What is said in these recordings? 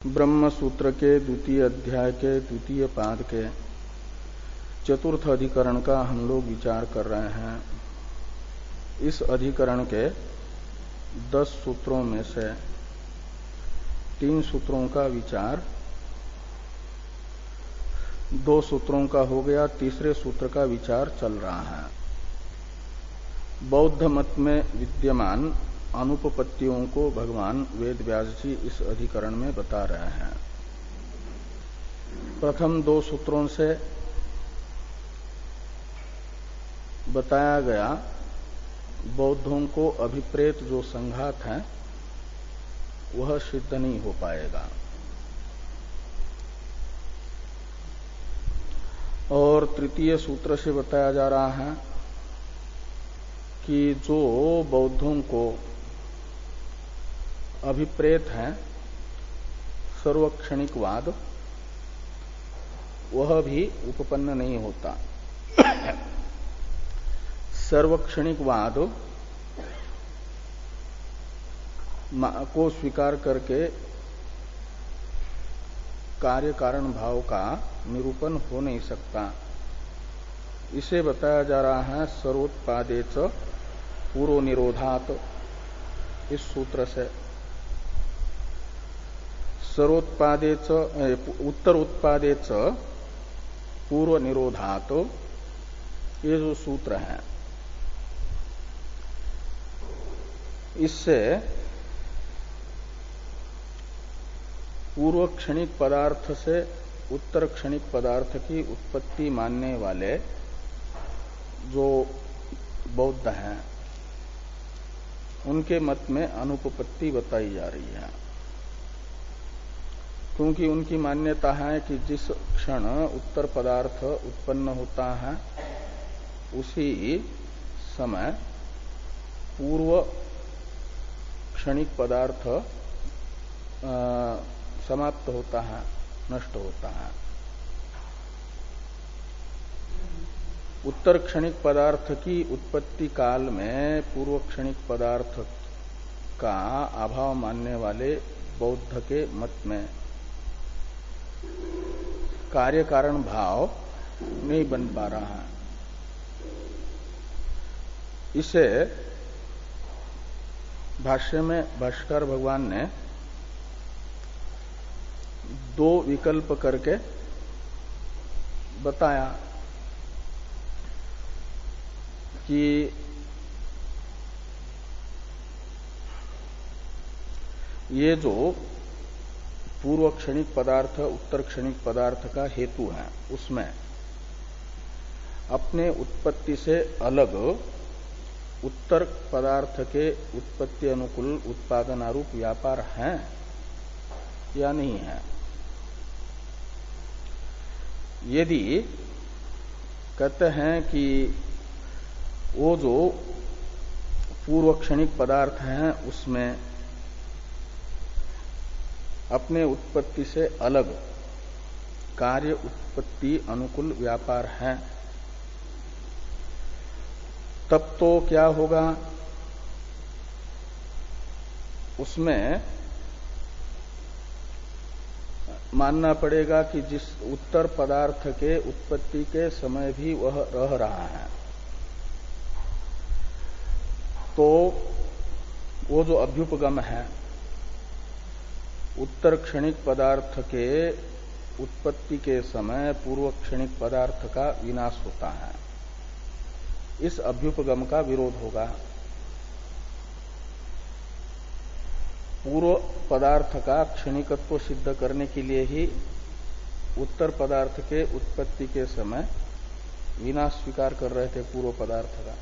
ब्रह्म सूत्र के द्वितीय अध्याय के द्वितीय पाद के चतुर्थ अधिकरण का हम लोग विचार कर रहे हैं। इस अधिकरण के 10 सूत्रों में से 3 सूत्रों का विचार 2 सूत्रों का हो गया, तीसरे सूत्र का विचार चल रहा है। बौद्ध मत में विद्यमान अनुपपत्तियों को भगवान वेद व्यास जी इस अधिकरण में बता रहे हैं। प्रथम 2 सूत्रों से बताया गया बौद्धों को अभिप्रेत जो संघात है वह सिद्ध नहीं हो पाएगा, और तृतीय सूत्र से बताया जा रहा है कि जो बौद्धों को अभिप्रेत है सर्वक्षणिकवाद वह भी उपपन्न नहीं होता। सर्वक्षणिकवाद को स्वीकार करके कार्य कारण भाव का निरूपण हो नहीं सकता। इसे बताया जा रहा है सर्वोत्पादेच पूर्व निरोधात, इस सूत्र से। सर्वोत्पादेच उत्तर उत्पादेच पूर्व निरोधात, ये जो सूत्र है इससे पूर्व क्षणिक पदार्थ से उत्तर क्षणिक पदार्थ की उत्पत्ति मानने वाले जो बौद्ध हैं उनके मत में अनुपपत्ति बताई जा रही है, क्योंकि उनकी मान्यता है कि जिस क्षण उत्तर पदार्थ उत्पन्न होता है उसी समय पूर्व क्षणिक पदार्थ समाप्त होता है, नष्ट होता है। उत्तर क्षणिक पदार्थ की उत्पत्ति काल में पूर्व क्षणिक पदार्थ का अभाव मानने वाले बौद्ध के मत में कार्य कारण भाव नहीं बन पा रहा है। इसे भाष्य में भाष्यकार भगवान ने 2 विकल्प करके बताया कि ये जो पूर्व क्षणिक पदार्थ उत्तर क्षणिक पदार्थ का हेतु है उसमें अपने उत्पत्ति से अलग उत्तर पदार्थ के उत्पत्ति अनुकूल उत्पादनारूप व्यापार है या नहीं है। यदि कहते हैं कि वो जो पूर्व क्षणिक पदार्थ हैं उसमें अपने उत्पत्ति से अलग कार्य उत्पत्ति अनुकूल व्यापार है, तब तो क्या होगा, उसमें मानना पड़ेगा कि जिस उत्तर पदार्थ के उत्पत्ति के समय भी वह रह रहा है, तो वो जो अभ्युपगम है उत्तर क्षणिक पदार्थ के उत्पत्ति के समय पूर्व क्षणिक पदार्थ का विनाश होता है, इस अभ्युपगम का विरोध होगा। पूर्व पदार्थ का क्षणिकत्व सिद्ध करने के लिए ही उत्तर पदार्थ के उत्पत्ति के समय विनाश स्वीकार कर रहे थे पूर्व पदार्थ का,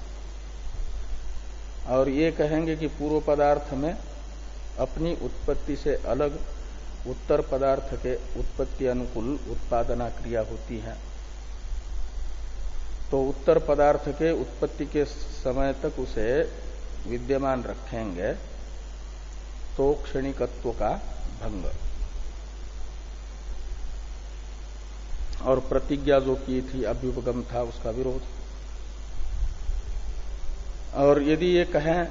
और ये कहेंगे कि पूर्व पदार्थ में अपनी उत्पत्ति से अलग उत्तर पदार्थ के उत्पत्ति अनुकूल उत्पादना क्रिया होती है, तो उत्तर पदार्थ के उत्पत्ति के समय तक उसे विद्यमान रखेंगे तो क्षणिकत्व का भंग, और प्रतिज्ञा जो की थी अभ्युपगम था उसका विरोध। और यदि ये कहें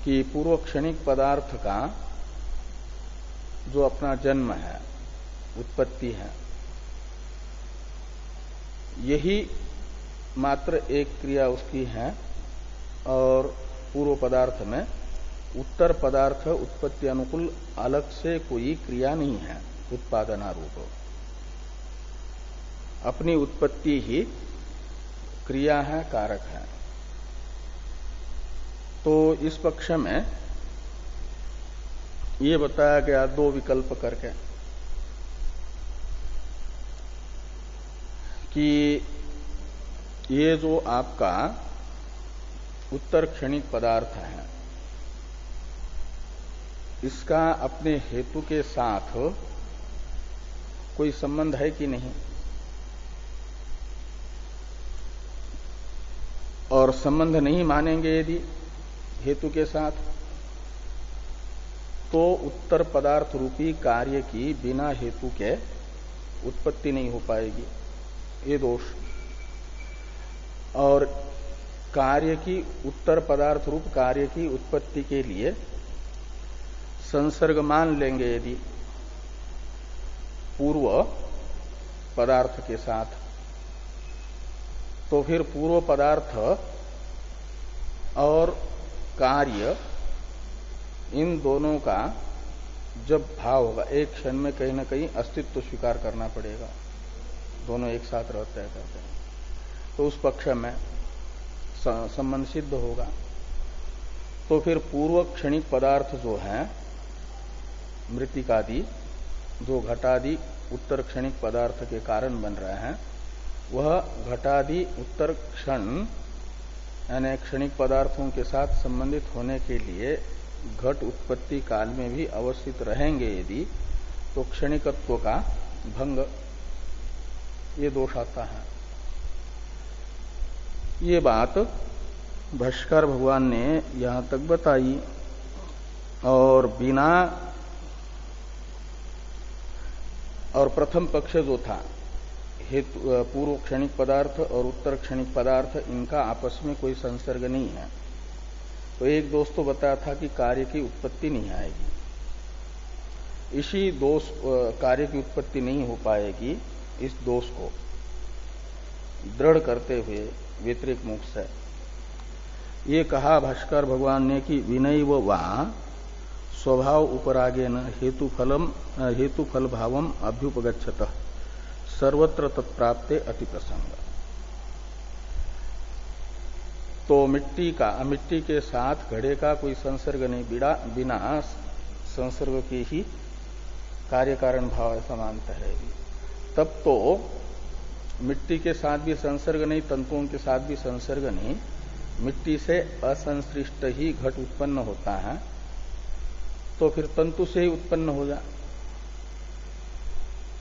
कि पूर्व क्षणिक पदार्थ का जो अपना जन्म है, उत्पत्ति है, यही मात्र एक क्रिया उसकी है। और पूर्व पदार्थ में उत्तर पदार्थ उत्पत्ति अनुकूल अलग से कोई क्रिया नहीं है उत्पादनारूप। अपनी उत्पत्ति ही क्रिया है, कारक है। तो इस पक्ष में ये बताया गया दो विकल्प करके कि ये जो आपका उत्तर क्षणिक पदार्थ है, इसका अपने हेतु के साथ कोई संबंध है कि नहीं, और संबंध नहीं मानेंगे यदि हेतु के साथ, तो उत्तर पदार्थ रूपी कार्य की बिना हेतु के उत्पत्ति नहीं हो पाएगी, ये दोष। और कार्य की, उत्तर पदार्थ रूप कार्य की उत्पत्ति के लिए संसर्ग मान लेंगे यदि पूर्व पदार्थ के साथ, तो फिर पूर्व पदार्थ और कार्य इन दोनों का जब भाव होगा, एक क्षण में कहीं ना कहीं अस्तित्व स्वीकार करना पड़ेगा, दोनों एक साथ रहते हैं कहते हैं, तो उस पक्ष में संबंध सिद्ध होगा। तो फिर पूर्व क्षणिक पदार्थ जो है मृतिकादि, जो घटादि उत्तर क्षणिक पदार्थ के कारण बन रहे हैं, वह घटादि उत्तर क्षण यानी क्षणिक पदार्थों के साथ संबंधित होने के लिए घट उत्पत्ति काल में भी अवस्थित रहेंगे यदि, तो क्षणिकत्व का भंग, ये दोष आता है। ये बात भाष्कर भगवान ने यहां तक बताई। और बिना, और प्रथम पक्ष जो था हेतु पूर्व क्षणिक पदार्थ और उत्तर क्षणिक पदार्थ, इनका आपस में कोई संसर्ग नहीं है, तो एक दोष तो बताया था कि कार्य की उत्पत्ति नहीं आएगी। इसी दोष, कार्य की उत्पत्ति नहीं हो पाएगी, इस दोष को दृढ़ करते हुए व्यतिरिक मुख से ये कहा भाष्कर भगवान ने कि विनैव वा स्वभाव उपरागे न हेतुफल भावम अभ्युपगच्छत सर्वत्र तत्प्राप्ते अति प्रसंग। तो मिट्टी के साथ घड़े का कोई संसर्ग नहीं, बिना संसर्ग के ही कार्य कारण भाव समानता रहेगी। तब तो मिट्टी के साथ भी संसर्ग नहीं, तंतुओं के साथ भी संसर्ग नहीं, मिट्टी से असंश्लिष्ट ही घट उत्पन्न होता है, तो फिर तंतु से ही उत्पन्न हो जा।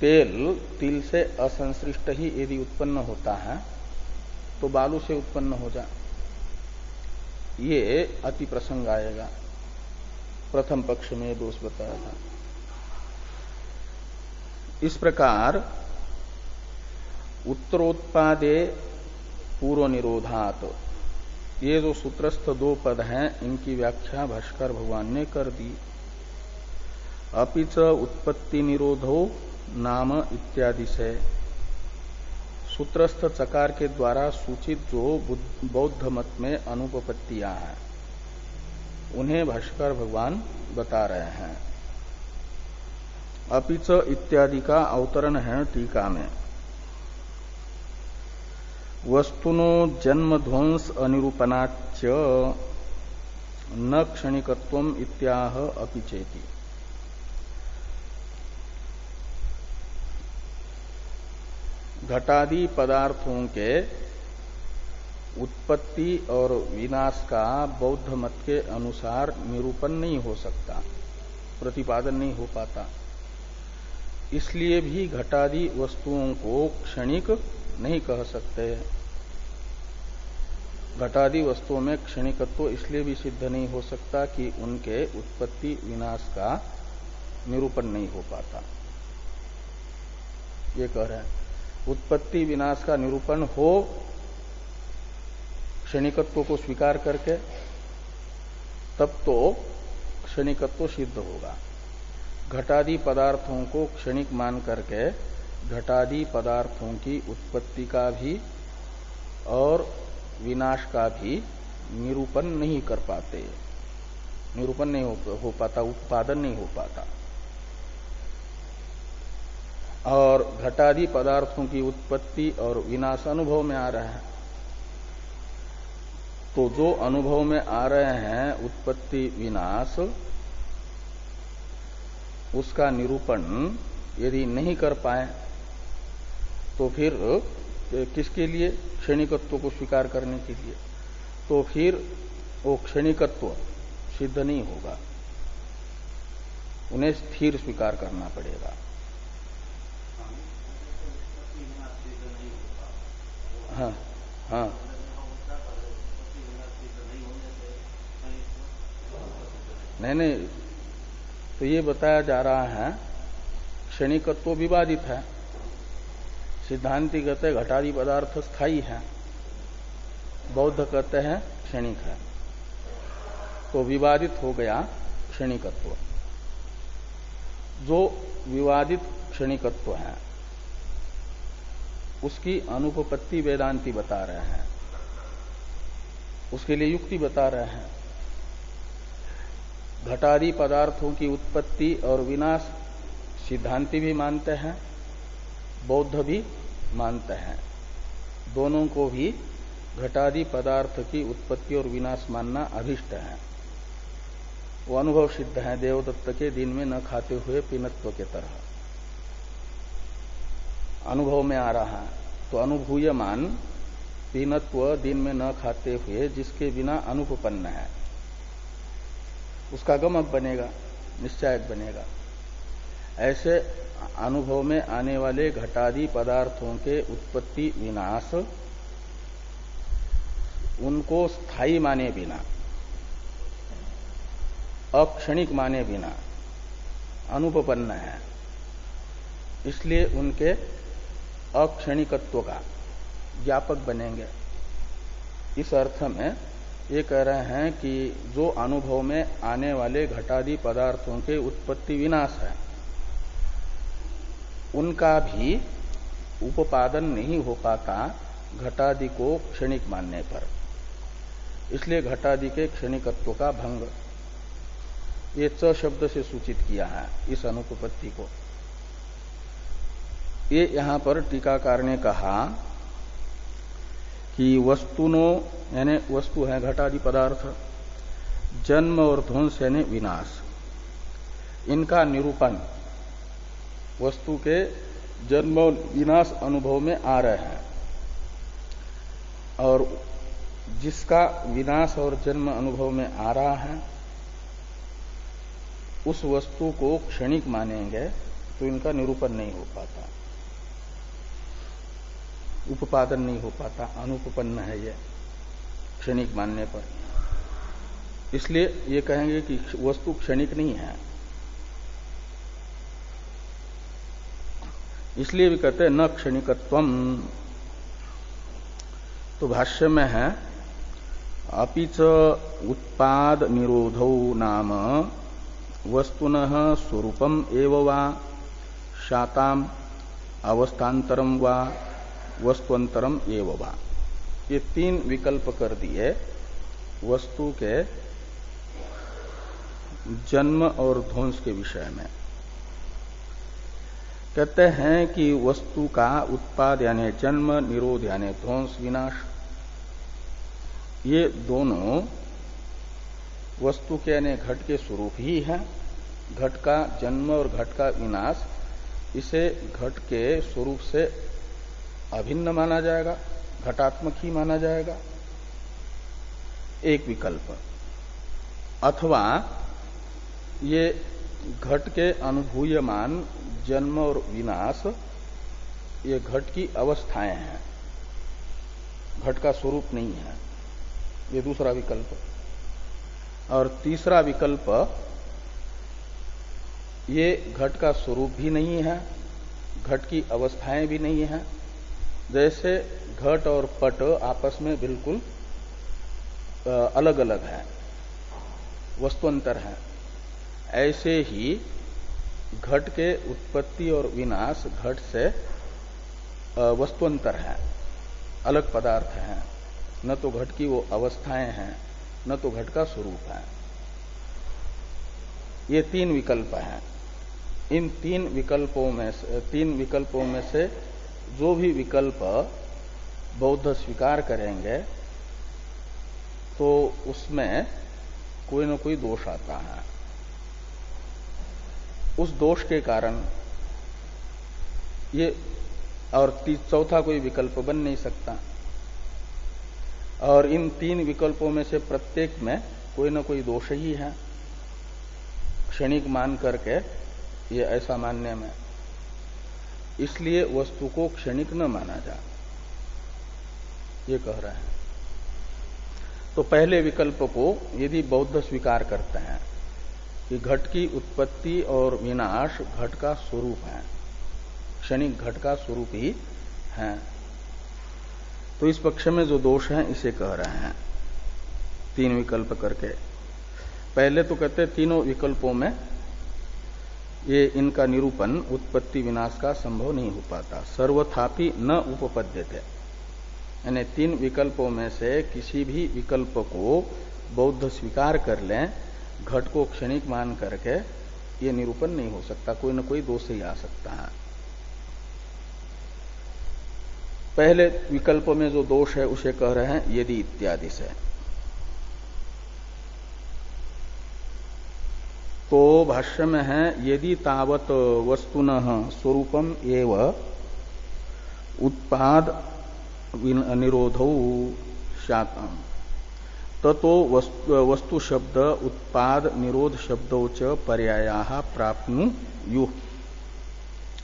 तिल से असंश्लिष्ट ही यदि उत्पन्न होता है तो बालू से उत्पन्न हो जा, ये अति प्रसंग आएगा। प्रथम पक्ष में दोष बताया था। इस प्रकार उत्तरोत्पादे पूर्व निरोधात, ये जो सूत्रस्थ दो पद हैं, इनकी व्याख्या भाष्कर भगवान ने कर दी। अपिच उत्पत्ति निरोधो नाम इत्यादि से सूत्रस्थ चकार के द्वारा सूचित जो बौद्ध मत में अनुपपत्तियां हैं, उन्हें भाष्कर भगवान बता रहे हैं। अपिच इत्यादि का अवतरण है टीका में। वस्तुनो जन्म ध्वंस अनिरूपणाच्च न क्षणिकत्वम इत्याह अपिचेति। घटादि पदार्थों के उत्पत्ति और विनाश का बौद्ध मत के अनुसार निरूपण नहीं हो सकता, प्रतिपादन नहीं हो पाता। इसलिए भी घटादि वस्तुओं को क्षणिक नहीं कह सकते। घटादि वस्तुओं में क्षणिकत्व इसलिए भी सिद्ध नहीं हो सकता कि उनके उत्पत्ति विनाश का निरूपण नहीं हो पाता। ये कह रहे हैं उत्पत्ति विनाश का निरूपण हो क्षणिकत्व को स्वीकार करके, तब तो क्षणिकत्व सिद्ध होगा। घटादि पदार्थों को क्षणिक मान करके घटादि पदार्थों की उत्पत्ति का भी और विनाश का भी निरूपण नहीं कर पाते, निरूपण नहीं हो पाता, उत्पादन नहीं हो पाता। और घटादि पदार्थों की उत्पत्ति और विनाश अनुभव में आ रहा है, तो जो अनुभव में आ रहे हैं उत्पत्ति विनाश, उसका निरूपण यदि नहीं कर पाए तो फिर किसके लिए? क्षणिकत्व को स्वीकार करने के लिए। तो फिर वो क्षणिकत्व सिद्ध नहीं होगा, उन्हें स्थिर स्वीकार करना पड़ेगा। हाँ हाँ, नहीं, तो ये बताया जा रहा है क्षणिकत्व विवादित है। सिद्धांति कहते हैं घटादि पदार्थ स्थायी है, बौद्ध कहते हैं क्षणिक है। तो विवादित हो गया क्षणिकत्व। जो विवादित क्षणिकत्व है उसकी अनुपपत्ति वेदांती बता रहे हैं, उसके लिए युक्ति बता रहे हैं। घटादि पदार्थों की उत्पत्ति और विनाश सिद्धांति भी मानते हैं, बौद्ध भी मानते हैं। दोनों को भी घटादि पदार्थ की उत्पत्ति और विनाश मानना अभिष्ट है। वो अनुभव सिद्ध है, देवदत्त के दिन में न खाते हुए पीनत्व के तरह अनुभव में आ रहा है। तो अनुभूयमान पीनत्व दिन में न खाते हुए जिसके बिना अनुपपन्न है, उसका गमक बनेगा, निश्चायक बनेगा। ऐसे अनुभव में आने वाले घटादि पदार्थों के उत्पत्ति विनाश उनको स्थायी माने बिना, अक्षणिक माने बिना अनुपपन्न है, इसलिए उनके अक्षणिकत्व का ज्ञापक बनेंगे। इस अर्थ में ये कह रहे हैं कि जो अनुभव में आने वाले घटादि पदार्थों के उत्पत्ति विनाश है, उनका भी उपादन नहीं हो पाता घटादि को क्षणिक मानने पर। इसलिए घटादि के क्षणिकत्व का भंग, ये च शब्द से सूचित किया है इस अनुपपत्ति को। ये यहां पर टीकाकार ने कहा कि वस्तुनो यानी वस्तु है घटादि पदार्थ, जन्म और ध्वंस यानी विनाश, इनका निरूपण वस्तु के जन्म और विनाश अनुभव में आ रहे हैं, और जिसका विनाश और जन्म अनुभव में आ रहा है उस वस्तु को क्षणिक मानेंगे तो इनका निरूपण नहीं हो पाता, उपादन नहीं हो पाता, अनुपपन्न है ये क्षणिक मानने पर। इसलिए ये कहेंगे कि वस्तु क्षणिक नहीं है। इसलिए भी कहते हैं न क्षणिकत्वम। तो भाष्य में है अपिच उत्पाद निरोधौ नाम वस्तुनः स्वरूपम एव वा शाताम अवस्थान्तरम वा वस्तुअंतरम एव वा। ये तीन विकल्प कर दिए वस्तु के जन्म और ध्वंस के विषय में। कहते हैं कि वस्तु का उत्पाद यानी जन्म, निरोध यानी ध्वंस, विनाश, ये दोनों वस्तु के यानी घट के स्वरूप ही है। घट का जन्म और घट का विनाश इसे घट के स्वरूप से अभिन्न माना जाएगा, घटात्मक ही माना जाएगा, एक विकल्प। अथवा ये घट के अनुभूयमान जन्म और विनाश ये घट की अवस्थाएं हैं, घट का स्वरूप नहीं है, ये दूसरा विकल्प। और तीसरा विकल्प, ये घट का स्वरूप भी नहीं है, घट की अवस्थाएं भी नहीं है। जैसे घट और पट आपस में बिल्कुल अलग अलग है, वस्तुअंतर है, ऐसे ही घट के उत्पत्ति और विनाश घट से वस्तुअंतर है, अलग पदार्थ है। न तो घट की वो अवस्थाएं हैं, न तो घट का स्वरूप है। ये तीन विकल्प हैं। इन तीन विकल्पों में से जो भी विकल्प बौद्ध स्वीकार करेंगे तो उसमें कोई न कोई दोष आता है। उस दोष के कारण ये और चौथा कोई विकल्प बन नहीं सकता। और इन तीन विकल्पों में से प्रत्येक में कोई न कोई दोष ही है, क्षणिक मान करके ये ऐसा मानने में। इसलिए वस्तु को क्षणिक न माना जा, ये कह रहे हैं। तो पहले विकल्प को यदि बौद्ध स्वीकार करते हैं कि घट की उत्पत्ति और विनाश घट का स्वरूप है, क्षणिक घट का स्वरूप ही है, तो इस पक्ष में जो दोष है इसे कह रहे हैं तीन विकल्प करके। पहले तो कहते तीनों विकल्पों में ये इनका निरूपण उत्पत्ति विनाश का संभव नहीं हो पाता, सर्वथापि न उपपद्यते। यानी तीन विकल्पों में से किसी भी विकल्प को बौद्ध स्वीकार कर लें, घट को क्षणिक मान करके ये निरूपण नहीं हो सकता, कोई न कोई दोष ही आ सकता है। पहले विकल्प में जो दोष है उसे कह रहे हैं यदि इत्यादि से। तो भाष्य में है यदि तावत वस्तुनः स्वरूपम एव उत्पाद निरोधौ स्यात् ततो वस्तु शब्द उत्पाद निरोध शब्दों च पर्यायाः प्राप्नुयुः।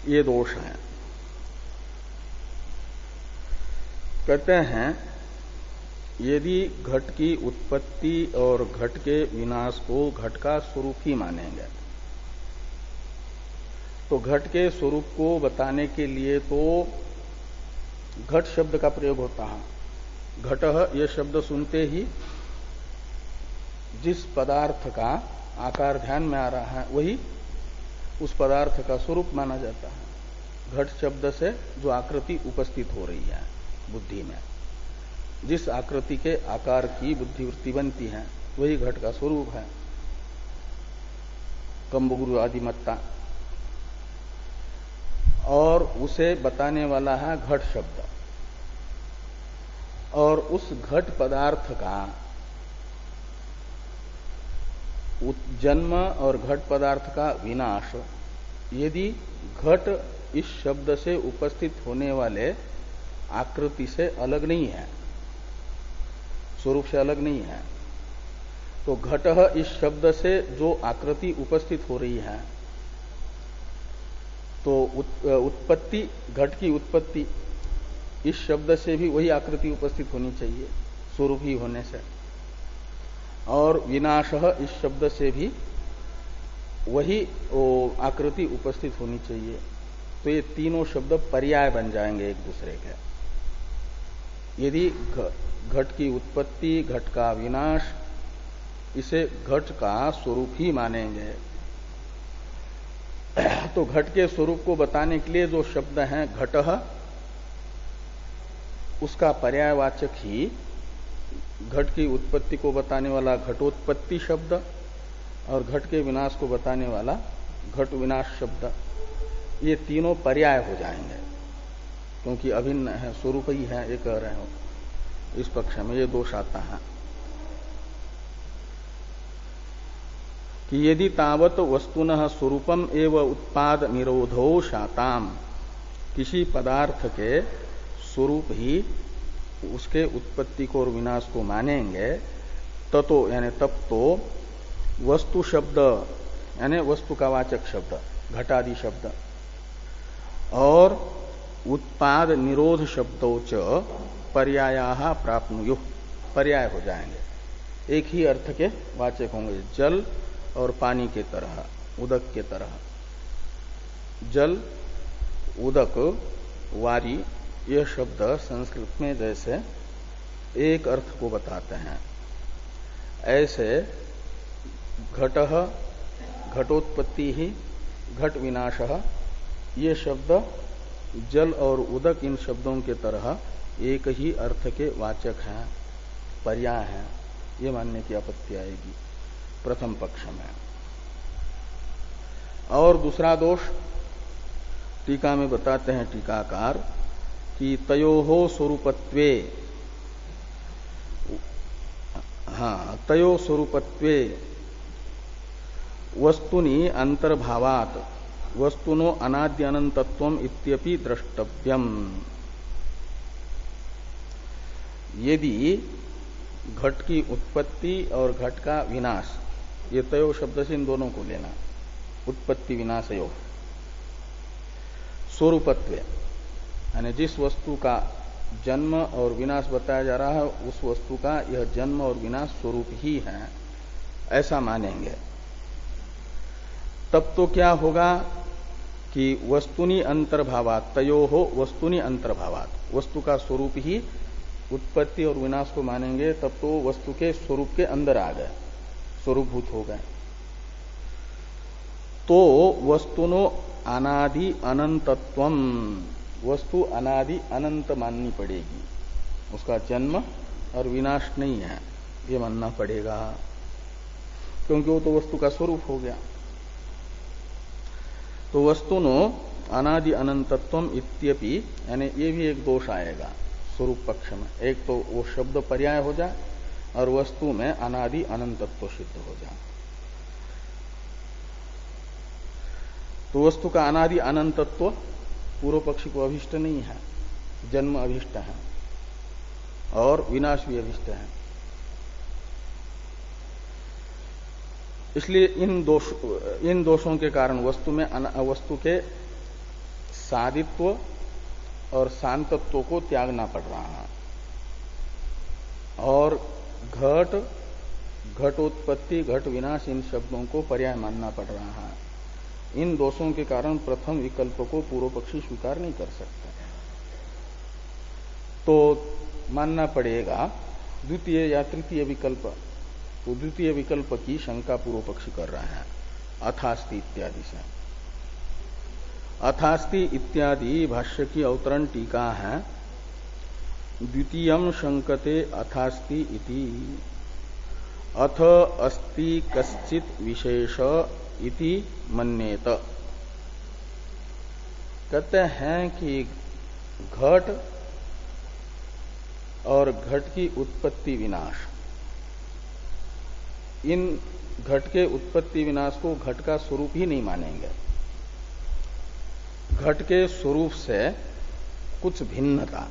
ये दोष है। कहते हैं यदि घट की उत्पत्ति और घट के विनाश को घट का स्वरूप ही मानेंगे तो घट के स्वरूप को बताने के लिए तो घट शब्द का प्रयोग होता है। घटः यह शब्द सुनते ही जिस पदार्थ का आकार ध्यान में आ रहा है वही उस पदार्थ का स्वरूप माना जाता है। घट शब्द से जो आकृति उपस्थित हो रही है बुद्धि में, जिस आकृति के आकार की बुद्धिवृत्ति बनती है वही घट का स्वरूप है। कंबुगुरु आदि मत्ता, और उसे बताने वाला है घट शब्द। और उस घट पदार्थ का जन्म और घट पदार्थ का विनाश यदि घट इस शब्द से उपस्थित होने वाले आकृति से अलग नहीं है, स्वरूप से अलग नहीं है, तो घटः इस शब्द से जो आकृति उपस्थित हो रही है तो उत्पत्ति, घट की उत्पत्ति इस शब्द से भी वही आकृति उपस्थित होनी चाहिए स्वरूप ही होने से, और विनाशः इस शब्द से भी वही आकृति उपस्थित होनी चाहिए। तो ये तीनों शब्द पर्याय बन जाएंगे एक दूसरे के। यदि घट की उत्पत्ति, घट का विनाश, इसे घट का स्वरूप ही मानेंगे तो घट के स्वरूप को बताने के लिए जो शब्द हैं घटः, उसका पर्यायवाचक ही घट की उत्पत्ति को बताने वाला घटोत्पत्ति शब्द और घट के विनाश को बताने वाला घट विनाश शब्द, ये तीनों पर्याय हो जाएंगे क्योंकि अभिन्न है, स्वरूप ही है, ये कह रहे हो। इस पक्ष में ये दोष आता है कि यदि तावत वस्तुनः स्वरूपम एव उत्पाद निरोधो शाताम, किसी पदार्थ के स्वरूप ही उसके उत्पत्ति को और विनाश को मानेंगे ततो यानी तब तो वस्तु शब्द यानी वस्तु का वाचक शब्द घटादि शब्द और उत्पाद निरोध शब्दों च पर्यायाः प्राप्नुयुः, पर्याय हो जाएंगे, एक ही अर्थ के वाचक होंगे। जल और पानी के तरह, उदक के तरह। जल, उदक, वारी, यह शब्द संस्कृत में जैसे एक अर्थ को बताते हैं, ऐसे घटः घटोत्पत्ति ही घट विनाशः, ये शब्द जल और उदक इन शब्दों के तरह एक ही अर्थ के वाचक हैं, पर्याय हैं, ये मानने की आपत्ति आएगी प्रथम पक्ष में। और दूसरा दोष टीका में बताते हैं टीकाकार कि तयोहो स्वरूपत्वे, तयो स्वरूपत्वे वस्तुनि अंतर्भावात वस्तुनो अनाद्यनंतत्वम इत्यपि द्रष्टव्यम। यदि घट की उत्पत्ति और घट का विनाश, ये तयो शब्द से इन दोनों को लेना, उत्पत्ति विनाशयो, स्वरूपत्व यानी जिस वस्तु का जन्म और विनाश बताया जा रहा है उस वस्तु का यह जन्म और विनाश स्वरूप ही है, ऐसा मानेंगे, तब तो क्या होगा कि वस्तुनि अंतर्भावात, तयो हो वस्तुनि अंतर्भावात, वस्तु का स्वरूप ही उत्पत्ति और विनाश को मानेंगे, तब तो वस्तु के स्वरूप के अंदर आ गए, स्वरूपभूत हो गए। तो वस्तुनो अनादि अनंतत्वम, वस्तु अनादि अनंत माननी पड़ेगी, उसका जन्म और विनाश नहीं है ये मानना पड़ेगा, क्योंकि वो तो वस्तु का स्वरूप हो गया। तो वस्तुनो अनादि अनंतत्वम इत्यपि, यानी ये भी एक दोष आएगा स्वरूप पक्ष में। एक तो वो शब्द पर्याय हो जाए और वस्तु में अनादि अनंतत्व सिद्ध हो जाए। तो वस्तु का अनादि अनंतत्व पूर्व पक्षी को अभिष्ट नहीं है, जन्म अभिष्ट है और विनाश भी अभिष्ट है। इसलिए इन दोषों के कारण वस्तु के सादित्व और शांतत्व को त्यागना पड़ रहा है और घटोत्पत्ति घट विनाश इन शब्दों को पर्याय मानना पड़ रहा है। इन दोषों के कारण प्रथम विकल्प को पूर्व पक्षी स्वीकार नहीं कर सकता, तो मानना पड़ेगा द्वितीय या तृतीय विकल्प। तो द्वितीय विकल्प की शंका पूर्व पक्षी कर रहा है अथास्ति इत्यादि से। अथास्ति इत्यादि भाष्य की अवतरण टीका है, द्वितीयम शंकते अथास्ति इति, अथ अस्ति कश्चित विशेष इति मन्येत। कहते हैं कि घट और घट की उत्पत्ति विनाश, इन घट के उत्पत्ति विनाश को घट का स्वरूप ही नहीं मानेंगे। घट के स्वरूप से कुछ भिन्नता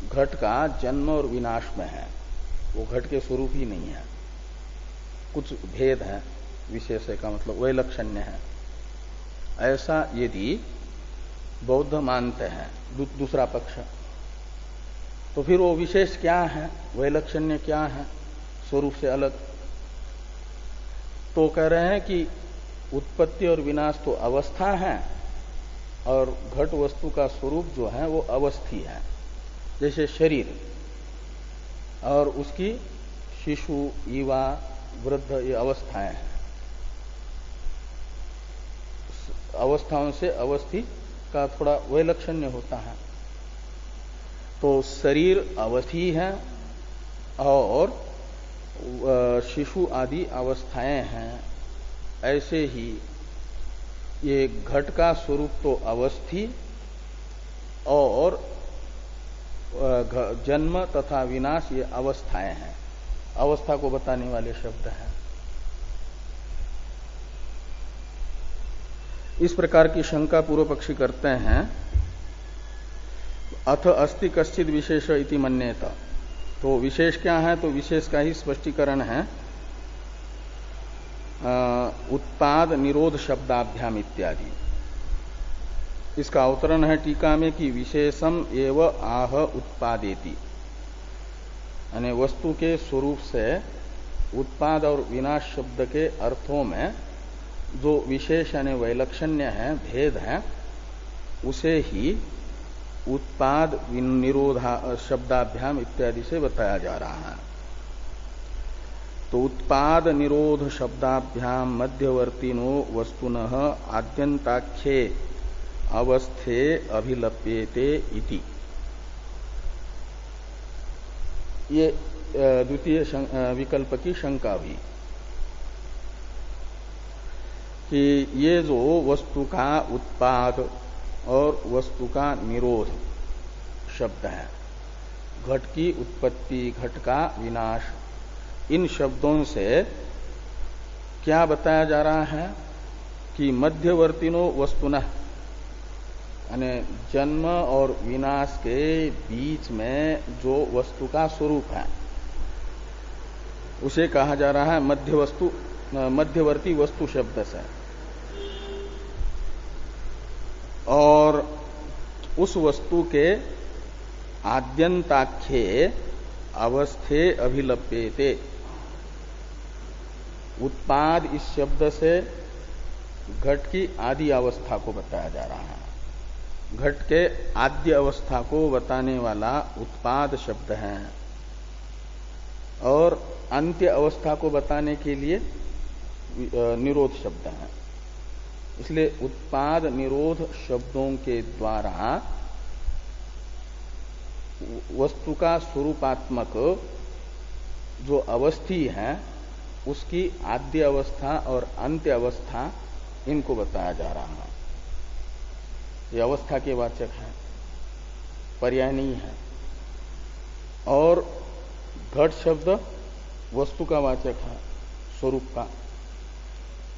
घट का जन्म और विनाश में है, वो घट के स्वरूप ही नहीं है, कुछ भेद है, विशेष का मतलब वैलक्षण्य है। ऐसा यदि बौद्ध मानते हैं दूसरा पक्ष, तो फिर वो विशेष क्या है, वैलक्षण्य क्या है स्वरूप से अलग। तो कह रहे हैं कि उत्पत्ति और विनाश तो अवस्था है और घट वस्तु का स्वरूप जो है वो अवस्थी है। जैसे शरीर और उसकी शिशु, युवा, वृद्ध, ये अवस्थाएं हैं। अवस्थाओं से अवस्थी का थोड़ा वैलक्षण्य होता है। तो शरीर अवस्थी है और शिशु आदि अवस्थाएं हैं। ऐसे ही ये घट का स्वरूप तो अवस्थी और जन्म तथा विनाश ये अवस्थाएं हैं, अवस्था को बताने वाले शब्द हैं। इस प्रकार की शंका पूर्व पक्षी करते हैं। अथ अस्ति कश्चित विशेष इति मन्येत। तो विशेष क्या है, तो विशेष का ही स्पष्टीकरण है उत्पाद निरोध शब्दाभ्याम इत्यादि। इसका अवतरण है टीका में कि विशेषम एव आह उत्पादेति, यानी वस्तु के स्वरूप से उत्पाद और विनाश शब्द के अर्थों में जो विशेष यानी वैलक्षण्य है, भेद है, उसे ही उत्पाद निरोधा शब्दाभ्याम इत्यादि से बताया जा रहा है। तो उत्पाद निरोध शब्दाभ्याम मध्यवर्तिनो वस्तुनः आद्यंताख्ये अवस्थे अभिलप्येते इति। ये द्वितीय विकल्प की शंका हुई कि ये जो वस्तु का उत्पाद और वस्तु का निरोध शब्द है, घट की उत्पत्ति, घट का विनाश, इन शब्दों से क्या बताया जा रहा है कि मध्यवर्तिनो वस्तुनः, यानी जन्म और विनाश के बीच में जो वस्तु का स्वरूप है उसे कहा जा रहा है मध्यवर्ती वस्तु शब्द से। और उस वस्तु के आद्यंताख्ये अवस्थे अभिलप्येते, उत्पाद इस शब्द से घट की आदि अवस्था को बताया जा रहा है। घट के आद्य अवस्था को बताने वाला उत्पाद शब्द है और अंत्य अवस्था को बताने के लिए निरोध शब्द है। इसलिए उत्पाद निरोध शब्दों के द्वारा वस्तु का स्वरूपात्मक जो अवस्थी है उसकी आद्य अवस्था और अंत्य अवस्था इनको बताया जा रहा है। ये अवस्था के वाचक है, पर्याय नहीं है। और घट शब्द वस्तु का वाचक है, स्वरूप का।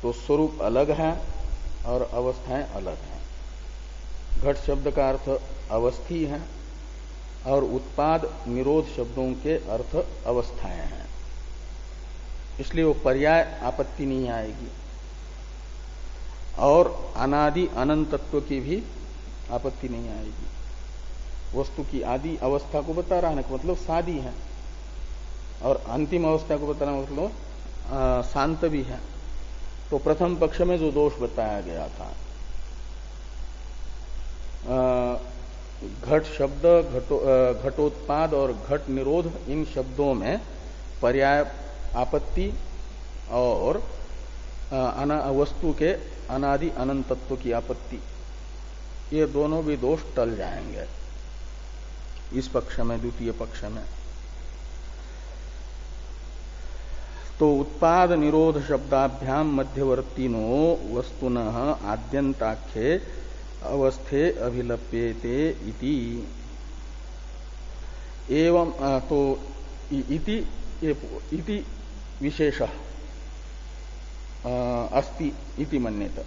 तो स्वरूप अलग है और अवस्थाएं अलग हैं। घट शब्द का अर्थ अवस्थी है और उत्पाद निरोध शब्दों के अर्थ अवस्थाएं हैं। इसलिए वो पर्याय आपत्ति नहीं आएगी और अनादि अनंत तत्व की भी आपत्ति नहीं आएगी। वस्तु की आदि अवस्था को बता रहा है मतलब सादी है और अंतिम अवस्था को बताना मतलब शांत भी है। तो प्रथम पक्ष में जो दोष बताया गया था, घट शब्द, घटोत्पाद और घट निरोध, इन शब्दों में पर्याय आपत्ति और वस्तु के अनादि अनंत तत्व की आपत्ति, ये दोनों भी दोष टल जाएंगे इस पक्ष में, द्वितीय पक्ष में। तो उत्पाद निरोध शब्दाभ्याम मध्यवर्तिनो वस्तुनः आद्यंताख्ये अवस्थे अभिलप्येते इति। एवं तो इति विशेष अस्ति इति मन्येत,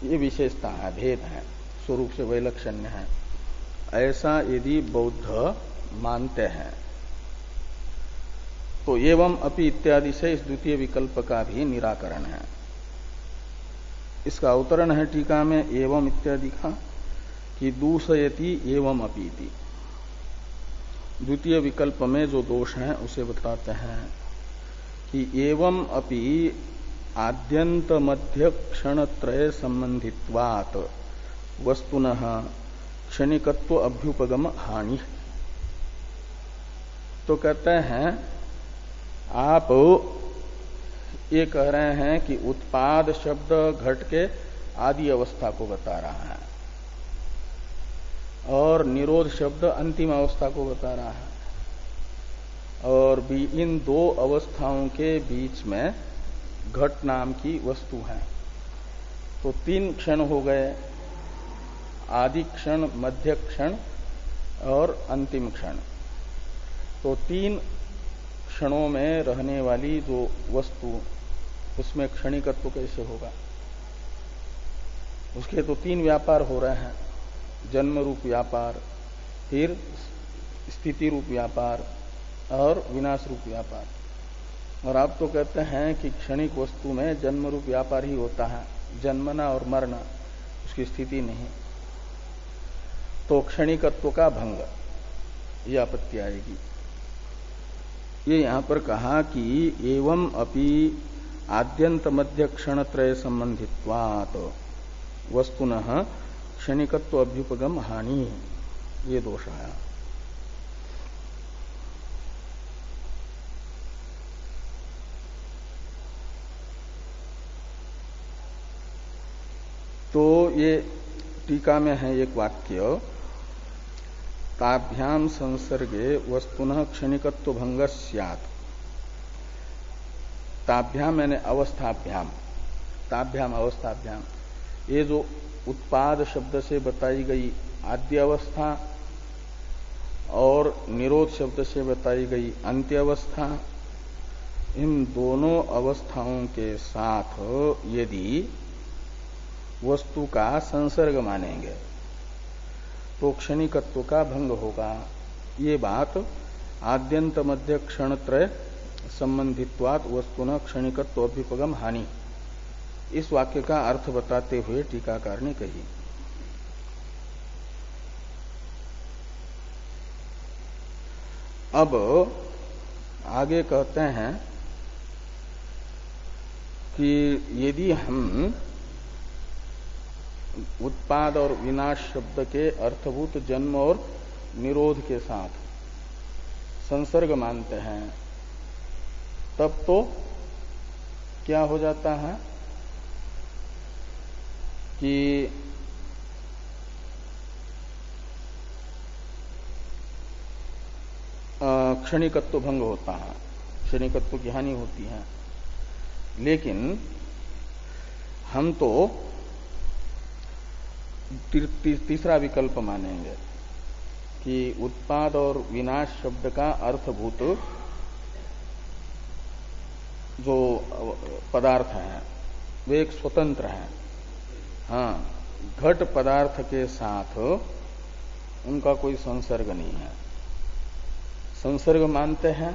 ये विशेषता है, भेद है, स्वरूप से वैलक्षण्य है, ऐसा यदि बौद्ध मानते हैं तो एवं अपि इत्यादि से इस द्वितीय विकल्प का भी निराकरण है। इसका अवतरण है टीका में एवं इत्यादि का कि दूषयति एवं अपीति। द्वितीय विकल्प में जो दोष है उसे बताते हैं कि एवं अपि आद्यंत मध्य क्षणत्रय संबंधित्वात् वस्तुनः क्षणिकत्व अभ्युपगम हानि। तो कहते हैं आप ये कह रहे हैं कि उत्पाद शब्द घट के आदि अवस्था को बता रहा है और निरोध शब्द अंतिम अवस्था को बता रहा है, और भी इन दो अवस्थाओं के बीच में घट नाम की वस्तु है। तो तीन क्षण हो गए, आदि क्षण, मध्य क्षण और अंतिम क्षण। तो तीन क्षणों में रहने वाली जो वस्तु, उसमें क्षणिकत्व कैसे होगा? उसके तो तीन व्यापार हो रहे हैं, जन्म रूप व्यापार, फिर स्थिति रूप व्यापार और विनाश रूप व्यापार। और आप तो कहते हैं कि क्षणिक वस्तु में जन्म रूप व्यापार ही होता है, जन्मना और मरना, उसकी स्थिति नहीं। तो क्षणिकत्व का भंग, ये आपत्ति आएगी। ये यहां पर कहा कि एवं अपि आद्यंत मध्य क्षणत्रय संबंधित्वात् वस्तुनः क्षणिकत्व अभ्युपगम हानि, ये दोष आया। तो ये टीका में है एक वाक्य, ताभ्याम संसर्गे वस्तुनः क्षणिकत्व भंग स्यात्। ताभ्याम यानी अवस्थाभ्याम, ताभ्याम अवस्थाभ्याम, ये जो उत्पाद शब्द से बताई गई आद्य अवस्था और निरोध शब्द से बताई गई अंत्य अवस्था, इन दोनों अवस्थाओं के साथ यदि वस्तु का संसर्ग मानेंगे तो क्षणिकत्व का भंग होगा। ये बात आद्यंत मध्य क्षणत्रय संबंधित्वात् वस्तुना क्षणिकत्व अभ्युपगम हानि, इस वाक्य का अर्थ बताते हुए टीकाकार ने कही। अब आगे कहते हैं कि यदि हम उत्पाद और विनाश शब्द के अर्थभूत जन्म और निरोध के साथ संसर्ग मानते हैं, तब तो क्या हो जाता है कि क्षणिकत्व भंग होता है, क्षणिकत्व की हानि होती है। लेकिन हम तो तीसरा विकल्प मानेंगे कि उत्पाद और विनाश शब्द का अर्थभूत जो पदार्थ हैं वे एक स्वतंत्र हैं। हाँ, घट पदार्थ के साथ उनका कोई संसर्ग नहीं है। संसर्ग मानते हैं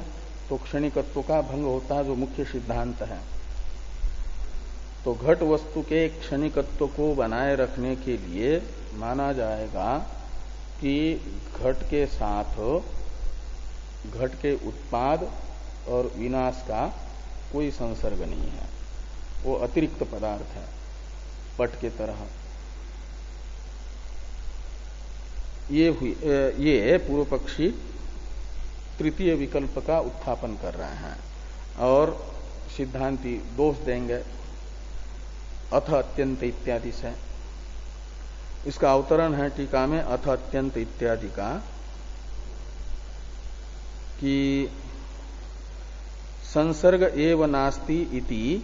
तो क्षणिकत्व का भंग होता है, जो मुख्य सिद्धांत है। तो घट वस्तु के क्षणिकत्व को बनाए रखने के लिए माना जाएगा कि घट के साथ घट के उत्पाद और विनाश का कोई संसर्ग नहीं है, वो अतिरिक्त पदार्थ है, पट के तरह। ये पूर्व पक्षी तृतीय विकल्प का उत्थापन कर रहे हैं और सिद्धांती दोष देंगे अथ अत्यंत इत्यादि से। इसका अवतरण है टीका में अथ अत्यंत इत्यादि का कि संसर्ग एव नास्ति इति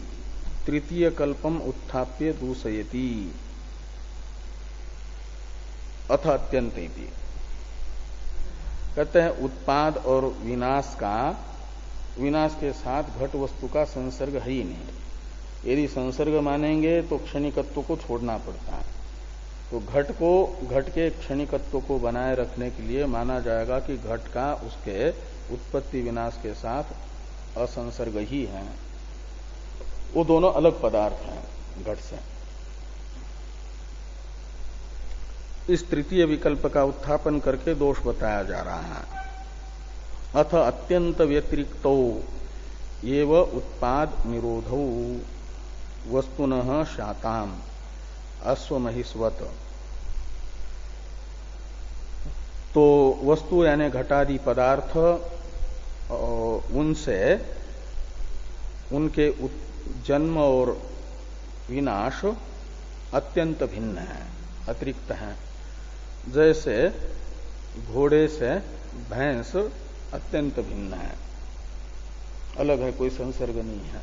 तृतीय कल्पम उत्थाप्य दूषयति अथ अत्यंत इति। कहते हैं उत्पाद और विनाश के साथ घट वस्तु का संसर्ग है ही नहीं। यदि संसर्ग मानेंगे तो क्षणिकत्व को छोड़ना पड़ता है। तो घट के क्षणिकत्व को बनाए रखने के लिए माना जाएगा कि घट का उसके उत्पत्ति विनाश के साथ असंसर्ग ही है, वो दोनों अलग पदार्थ हैं घट से। इस तृतीय विकल्प का उत्थापन करके दोष बताया जा रहा है। अथ अत्यंत व्यतिरिक्तो एव उत्पाद निरोधौ वस्तुनः शाताम अश्वमहिस्वत। तो वस्तु यानी घटादि पदार्थ उनसे उनके जन्म और विनाश अत्यंत भिन्न है, अतिरिक्त है। जैसे घोड़े से भैंस अत्यंत भिन्न है, अलग है, कोई संसर्ग नहीं है,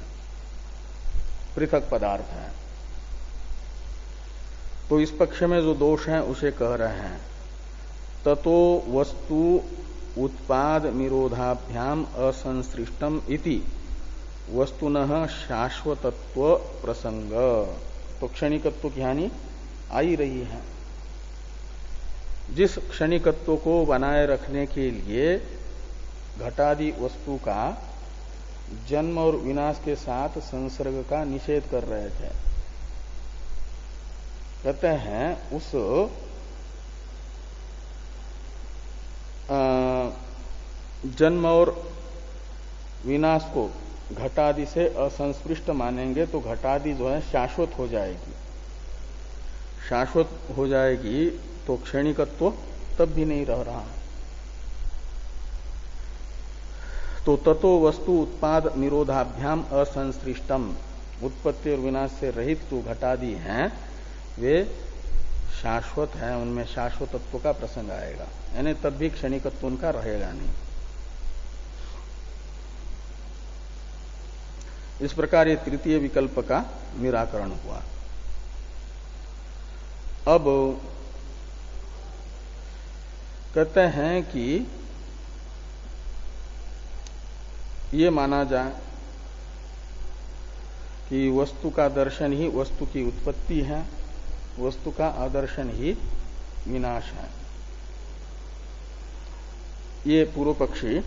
पृथक पदार्थ है। तो इस पक्ष में जो दोष है उसे कह रहे हैं ततो वस्तु उत्पाद निरोधाभ्याम असंसृष्टम इति वस्तुनः शाश्वतत्व प्रसंग। तो क्षणिकत्व की हानि आ ही रही है। जिस क्षणिकत्व को बनाए रखने के लिए घटादि वस्तु का जन्म और विनाश के साथ संसर्ग का निषेध कर रहे थे, कहते हैं उस जन्म और विनाश को घटादि से असंस्पृष्ट मानेंगे तो घटादि जो है शाश्वत हो जाएगी। शाश्वत हो जाएगी तो क्षणिकत्व तब भी नहीं रह रहा। तो ततो वस्तु उत्पाद निरोधाभ्याम असंसृष्टम, उत्पत्ति और विनाश से रहित जो घटादि हैं वे शाश्वत हैं, उनमें शाश्वतत्व का प्रसंग आएगा, यानी तब भी क्षणिकत्व उनका रहेगा नहीं। इस प्रकार ये तृतीय विकल्प का निराकरण हुआ। अब कहते हैं कि ये माना जाए कि वस्तु का दर्शन ही वस्तु की उत्पत्ति है, वस्तु का आदर्शन ही विनाश है। ये पूर्व पक्षी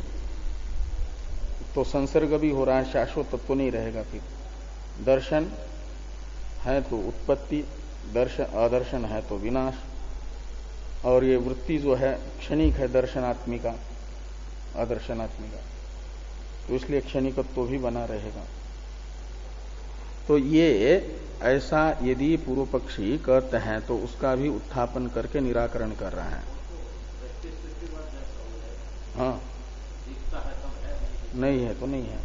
तो संसर्ग भी हो रहा है, शाश्वत तत्व नहीं रहेगा। फिर दर्शन है तो उत्पत्ति, दर्शन आदर्शन है तो विनाश, और ये वृत्ति जो है क्षणिक है, दर्शनात्मिका आदर्शनात्मिका, तो इसलिए क्षणिकत्व भी बना रहेगा। तो ये ऐसा यदि पूर्व पक्षी कहते हैं तो उसका भी उत्थापन करके निराकरण कर रहा है। हाँ, नहीं है तो नहीं है,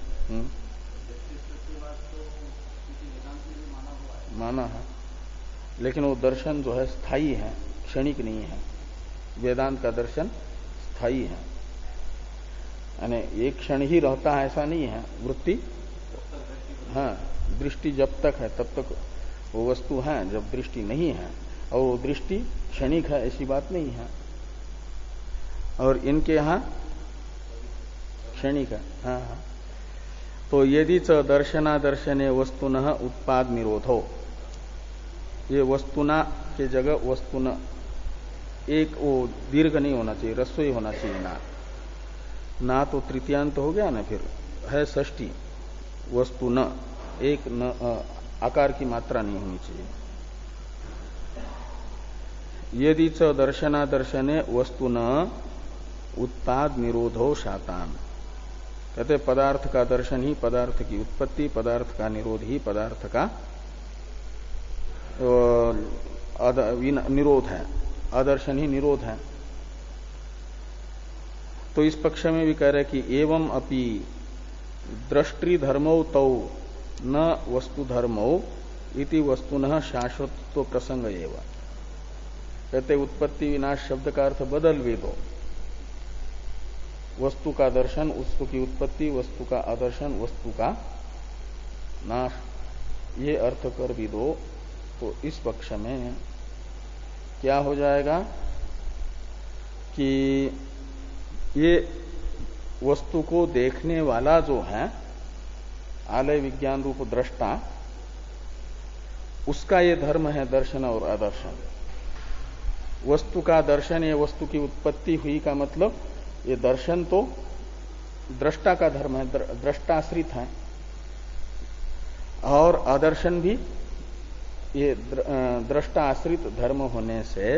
माना है, लेकिन वो दर्शन जो है स्थायी है, क्षणिक नहीं है। वेदांत का दर्शन स्थायी है, यानी एक क्षण ही रहता है ऐसा नहीं है। वृत्ति, हाँ, दृष्टि जब तक है तब तक वो वस्तु है, जब दृष्टि नहीं है और वो दृष्टि क्षणिक है ऐसी बात नहीं है। और इनके यहाँ क्षणिक है। हाँ हाँ। तो यदि च दर्शनादर्शने वस्तुनः उत्पाद निरोधो, ये वस्तुना के जगह वस्तुन, एक वो दीर्घ नहीं होना चाहिए, रस्व ही होना चाहिए ना तो तृतीयांत हो गया ना, फिर है षष्ठी वस्तुन, एक न आकार की मात्रा नहीं होनी चाहिए। यदि च दर्शनादर्शने वस्तुन उत्पाद निरोधो शातान, कहते पदार्थ का दर्शन ही पदार्थ की उत्पत्ति, पदार्थ का निरोध ही पदार्थ का निरोध है, आदर्शन ही निरोध है। तो इस पक्ष में भी कह रहे कि एवं अपि दृष्टि धर्मौ तौ न वस्तु धर्मौ इति वस्तुनः शाश्वतत्व प्रसंग एवं, कहते उत्पत्ति विनाश शब्द का अर्थ बदल भी दो। वस्तु का दर्शन वस्तु की उत्पत्ति, वस्तु का आदर्शन वस्तु का नाश, ये अर्थ कर भी दो तो इस पक्ष में क्या हो जाएगा कि ये वस्तु को देखने वाला जो है आलय विज्ञान रूप दृष्टा, उसका ये धर्म है दर्शन और आदर्शन। वस्तु का दर्शन, ये वस्तु की उत्पत्ति हुई का मतलब ये दर्शन तो दृष्टा का धर्म है, दृष्टाश्रित है, और आदर्शन भी ये दृष्टाश्रित धर्म होने से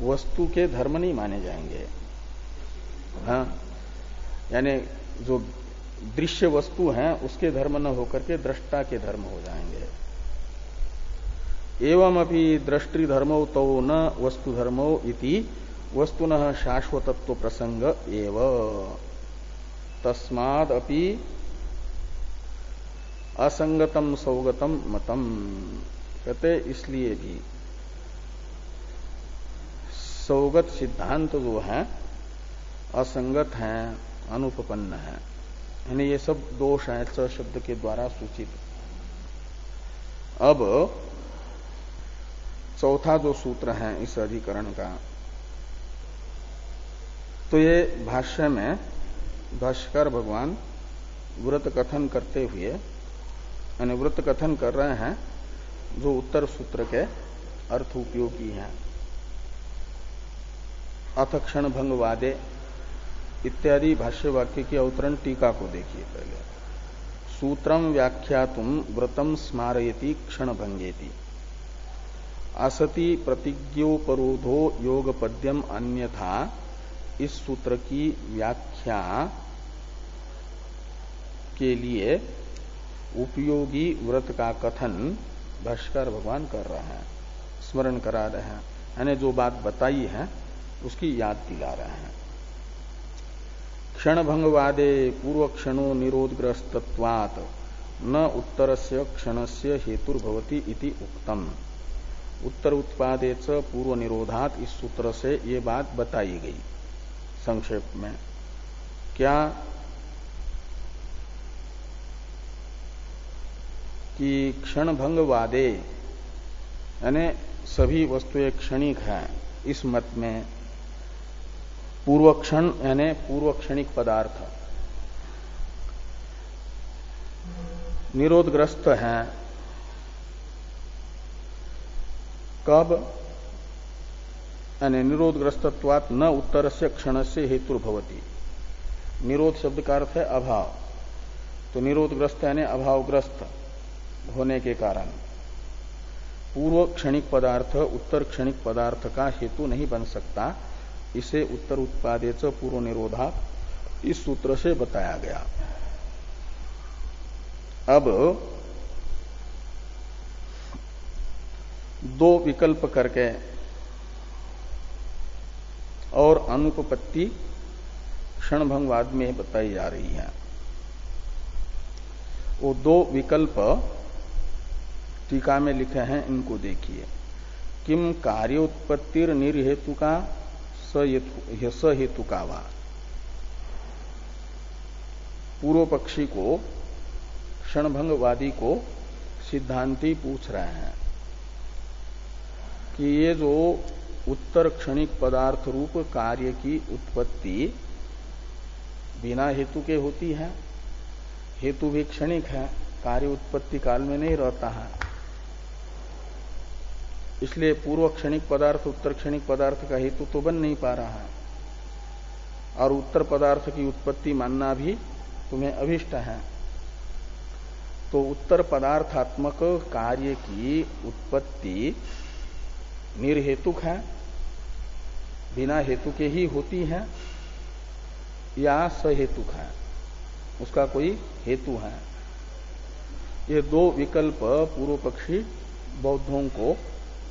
वस्तु के धर्म नहीं माने जाएंगे। हाँ, यानी जो दृश्य वस्तु है उसके धर्म न होकर के दृष्टा के धर्म हो जाएंगे। एवं अपि दृष्टि धर्मो तो न वस्तु धर्मो इति वस्तुनः शाश्वतत्व प्रसंग एव, तस्माद् अपि असंगतम सौगतम मतम, कहते इसलिए भी सौगत सिद्धांत जो है असंगत है, अनुपपन्न है, यानी ये सब दोष है च शब्द के द्वारा सूचित। अब चौथा जो सूत्र है इस अधिकरण का, तो ये भाष्य में भाष्यकार भगवान व्रत कथन करते हुए, यानी व्रत कथन कर रहे हैं जो उत्तर सूत्र के अर्थ उपयोगी हैं। अथ क्षण भंग वादे इत्यादि भाष्य वाक्य की अवतरण टीका को देखिए पहले। सूत्रम व्याख्यातुम व्रतम स्मारयति क्षण भंगेति, असति प्रतिज्ञोपरोधो योग पद्यम अन्यथा, इस सूत्र की व्याख्या के लिए उपयोगी व्रत का कथन भाष्यकार भगवान कर रहे हैं, स्मरण करा रहे हैं, यानी जो बात बताई है उसकी याद दिला रहे हैं। क्षण भंगवादे पूर्व क्षणो निरोधग्रस्तत्वात् न उत्तरस्य क्षणस्य हेतुर्भवति इति उक्तम, उत्तर उत्पादेच पूर्व निरोधात इस सूत्र से ये बात बताई गई संक्षेप में। क्या कि क्षणभंग वादे यानी सभी वस्तुएं क्षणिक हैं इस मत में पूर्व क्षण यानी पूर्व क्षणिक पदार्थ निरोधग्रस्त हैं। कब? यानी निरोधग्रस्तत्वात् न उत्तरस्य क्षणस्य हेतुर्भवति। निरोध शब्द का अर्थ है अभाव, तो निरोधग्रस्त यानी अभावग्रस्त होने के कारण पूर्व क्षणिक पदार्थ उत्तर क्षणिक पदार्थ का हेतु नहीं बन सकता। इसे उत्तर उत्पादेच पूर्व निरोधा इस सूत्र से बताया गया। अब दो विकल्प करके और अनुपपत्ति क्षणभंगवाद में बताई जा रही है। वो दो विकल्प टीका में लिखे हैं, इनको देखिए। किम कार्योत्पत्तिर निर्हेतु का स हेतु का वा। पूर्व पक्षी को क्षणभंगवादी को सिद्धांती पूछ रहे हैं कि ये जो उत्तर क्षणिक पदार्थ रूप कार्य की उत्पत्ति बिना हेतु के होती है, हेतु भी क्षणिक है, कार्य उत्पत्ति काल में नहीं रहता है, इसलिए पूर्व क्षणिक पदार्थ उत्तर क्षणिक पदार्थ का हेतु तो बन नहीं पा रहा है, और उत्तर पदार्थ की उत्पत्ति मानना भी तुम्हें अभिष्ट है। तो उत्तर पदार्थात्मक कार्य की उत्पत्ति निर्हेतुक है, बिना हेतु के ही होती है, या सहेतुक है, उसका कोई हेतु है। ये दो विकल्प पूर्व पक्षी बौद्धों को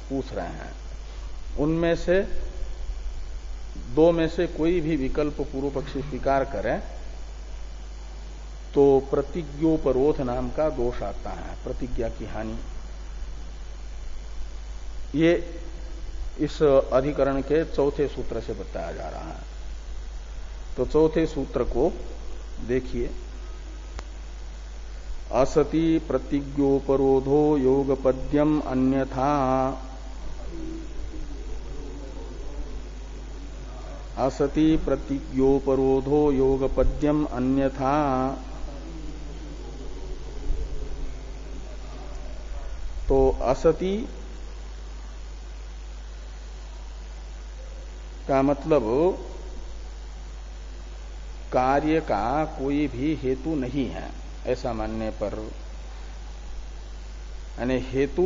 पूछ रहे हैं। उनमें से दो में से कोई भी विकल्प पूर्व पक्षी स्वीकार करें तो प्रतिज्ञोपरोध नाम का दोष आता है, प्रतिज्ञा की हानि। ये इस अधिकरण के चौथे सूत्र से बताया जा रहा है। तो चौथे सूत्र को देखिए। असति प्रतिज्ञोपरोधो योगपद्यम अन्यथा। असति प्रतिज्ञोपरोधो योगपद्यम अन्यथा। तो असति का मतलब कार्य का कोई भी हेतु नहीं है, ऐसा मानने पर, यानी हेतु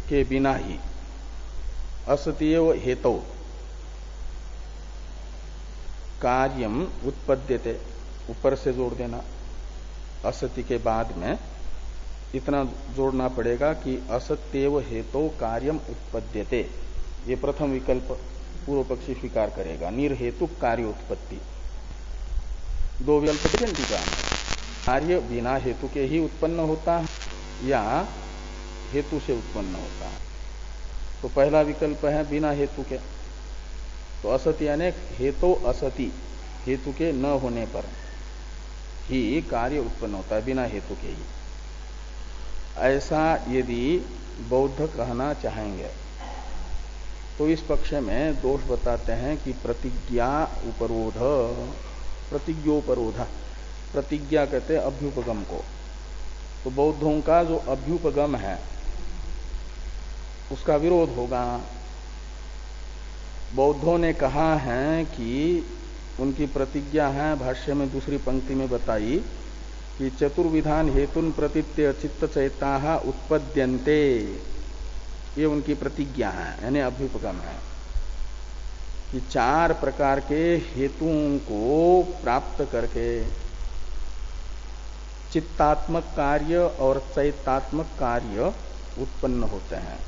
के बिना ही असत्यव हेतु कार्यम उत्पद्यते, ऊपर से जोड़ देना, असत्य के बाद में इतना जोड़ना पड़ेगा कि असत्यव हेतु कार्यम उत्पद्यते। ये प्रथम विकल्प पूर्व पक्षी स्वीकार करेगा, निर्हेतु कार्य उत्पत्ति। दो विकल्प टीका में, कार्य बिना हेतु के ही उत्पन्न होता है या हेतु से उत्पन्न होता है। तो पहला विकल्प है बिना हेतु के, तो असत्य यानी हेतु असति, हेतु के न होने पर ही कार्य उत्पन्न होता है, बिना हेतु के ही। ऐसा यदि बौद्ध कहना चाहेंगे तो इस पक्ष में दोष बताते हैं कि प्रतिज्ञा उपरोध, प्रतिज्ञोपरोध, प्रतिज्ञा कहते हैं अभ्युपगम को। तो बौद्धों का जो अभ्युपगम है उसका विरोध होगा। बौद्धों ने कहा है कि उनकी प्रतिज्ञा है, भाष्य में दूसरी पंक्ति में बताई कि चतुर्विधान हेतुन प्रतीत्य चित्त चैता उत्पद्यन्ते, ये उनकी प्रतिज्ञा है, यानी अभ्युपगम है कि चार प्रकार के हेतुओं को प्राप्त करके चित्तात्मक कार्य और चैतात्मक कार्य उत्पन्न होते हैं।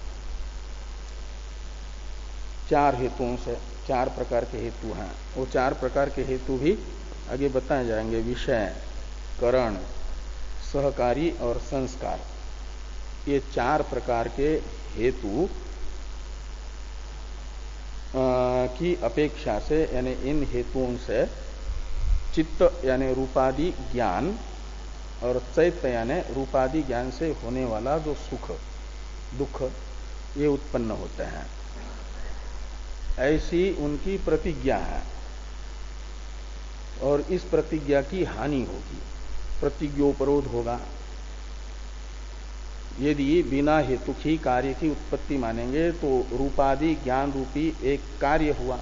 चार हेतुओं से, चार प्रकार के हेतु हैं। वो चार प्रकार के हेतु भी आगे बताए जाएंगे, विषय, करण, सहकारी और संस्कार। ये चार प्रकार के हेतु की अपेक्षा से यानी इन हेतुओं से चित्त यानी रूपादि ज्ञान और चैत्य यानी रूपादि ज्ञान से होने वाला जो सुख दुख ये उत्पन्न होते हैं, ऐसी उनकी प्रतिज्ञा है। और इस प्रतिज्ञा की हानि होगी, प्रतिज्ञोपरोध होगा। यदि बिना हेतु ही कार्य की उत्पत्ति मानेंगे तो रूपादि ज्ञान रूपी एक कार्य हुआ,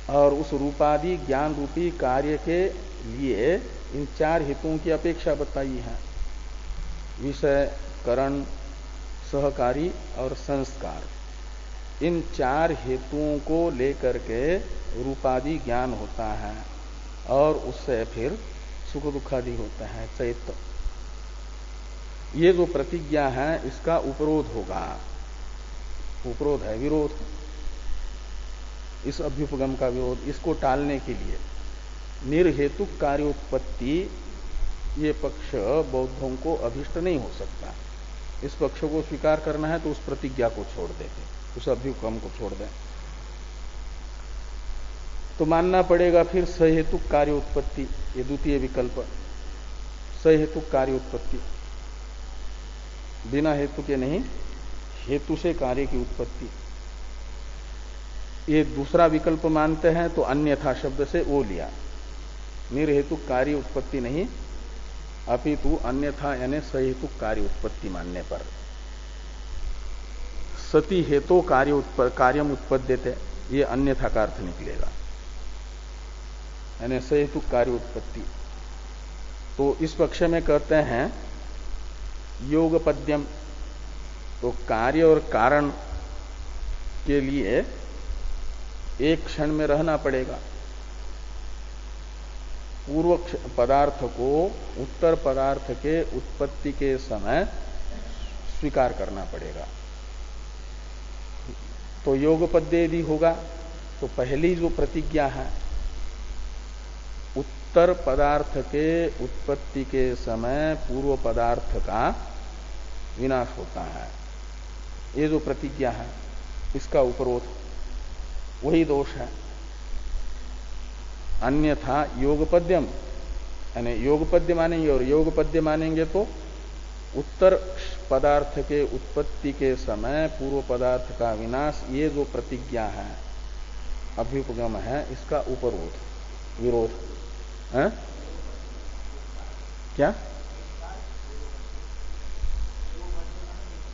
और उस रूपादि ज्ञान रूपी कार्य के लिए इन चार हेतुओं की अपेक्षा बताई है, विषय, करण, सहकारी और संस्कार। इन चार हेतुओं को लेकर के रूपादि ज्ञान होता है और उससे फिर सुख दुखादि होते हैं, चैत्य। ये जो प्रतिज्ञा है इसका उपरोध होगा, उपरोध है विरोध, इस अभ्युपगम का विरोध। इसको टालने के लिए निर्हेतुक कार्योत्पत्ति ये पक्ष बौद्धों को अभिष्ट नहीं हो सकता। इस पक्ष को स्वीकार करना है तो उस प्रतिज्ञा को छोड़ दें, उस अभ्युपगम को छोड़ दें। तो मानना पड़ेगा फिर सहेतुक कार्य उत्पत्ति, ये द्वितीय विकल्प, सहेतुक कार्य उत्पत्ति, बिना हेतु के नहीं, हेतु से कार्य की उत्पत्ति। ये दूसरा विकल्प मानते हैं तो अन्यथा शब्द से वो लिया, निर्हेतुक कार्य उत्पत्ति नहीं अपितु अन्यथा यानी सहेतुक कार्य उत्पत्ति मानने पर। सती हेतु कार्यम उत्पद्यते, ये अन्यथा का अर्थ निकलेगा, यानी सहेतुक कार्य उत्पत्ति। तो इस पक्ष में कहते हैं योगपद्यम, तो कार्य और कारण के लिए एक क्षण में रहना पड़ेगा। पूर्व पदार्थ को उत्तर पदार्थ के उत्पत्ति के समय स्वीकार करना पड़ेगा। तो योगपद्य यदि होगा तो पहली जो प्रतिज्ञा है, उत्तर पदार्थ के उत्पत्ति के समय पूर्व पदार्थ का विनाश होता है, ये जो प्रतिज्ञा है इसका उपरोध, वही दोष है। अन्यथा योगपद्यम यानी योगपद्य मानेंगे, और योगपद्य मानेंगे तो उत्तर पदार्थ के उत्पत्ति के समय पूर्व पदार्थ का विनाश, ये जो प्रतिज्ञा है अभ्युपगम है, इसका उपरोध विरोध है? क्या?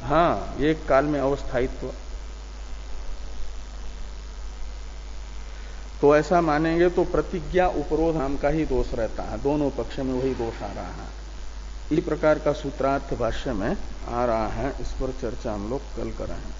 हाँ, एक काल में अवस्थायित्व। तो ऐसा मानेंगे तो प्रतिज्ञा उपरोध नाम का ही दोष रहता है, दोनों पक्ष में वही दोष आ रहा है। इस प्रकार का सूत्रार्थ भाष्य में आ रहा है, इस पर चर्चा हम लोग कल करेंगे।